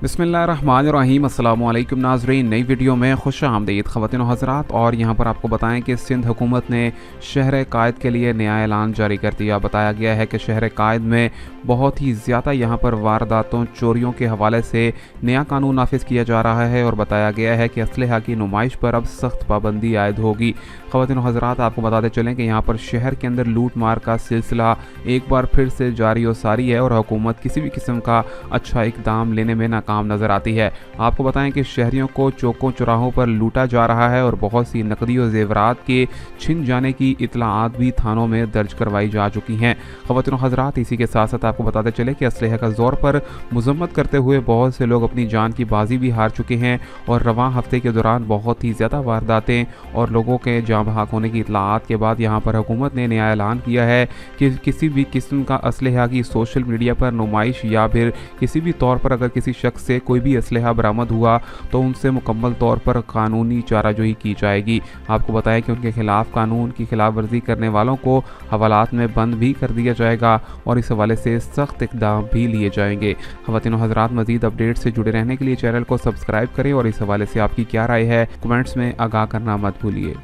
बिस्मिल्लाहिर्रहमानिर्रहीम। अस्सलामुअलैकुम नाज़रीन, नई वीडियो में खुश आमदीद ख़वातीन व हज़रात। और यहाँ पर आपको बताएं कि सिंध हुकूमत ने शहर कायद के लिए नया ऐलान जारी कर दिया। बताया गया है कि शहर कायद में बहुत ही ज़्यादा यहाँ पर वारदातों चोरियों के हवाले से नया कानून नाफिज किया जा रहा है और बताया गया है कि असलहा की नुमाइश पर अब सख्त पाबंदी आयद होगी। ख़वातीन व हज़रात, आपको बताते चलें कि यहाँ पर शहर के अंदर लूट मार का सिलसिला एक बार फिर से जारी और सारी है और हुकूमत किसी भी किस्म का अच्छा इकदाम लेने में नाकाम नज़र आती है। आपको बताएं कि शहरियों को चौकों चौराहों पर लूटा जा रहा है और बहुत सी नकदी और जेवरात के छिन जाने की इतलाआत भी थानों में दर्ज करवाई जा चुकी हैं। ख़वातीन व हज़रात, इसी के साथ साथ आपको बताते चले कि असलहे का ज़ोर पर मजम्मत करते हुए बहुत से लोग अपनी जान की बाजी भी हार चुके हैं और रवां हफ्ते के दौरान बहुत ही ज़्यादा वारदातें और लोगों के जाँ बहक होने की इतलाआत के बाद यहाँ पर हुकूमत ने नया ऐलान किया है कि किसी भी किस्म का असलहा की सोशल मीडिया पर नुमाइश या फिर किसी भी तौर पर अगर किसी शख्स से कोई भी असलहा बरामद हुआ तो उनसे मुकम्मल तौर पर कानूनी चाराजोई की जाएगी। आपको बताया कि उनके खिलाफ कानून की खिलाफ वर्जी करने वालों को हवालात में बंद भी कर दिया जाएगा और इस हवाले से सख्त इक़दाम भी लिए जाएंगे। ख़वातीन व हज़रात, मज़ीद अपडेट से जुड़े रहने के लिए चैनल को सब्सक्राइब करें और इस हवाले से आपकी क्या राय है कमेंट्स में आगाह करना मत भूलिए।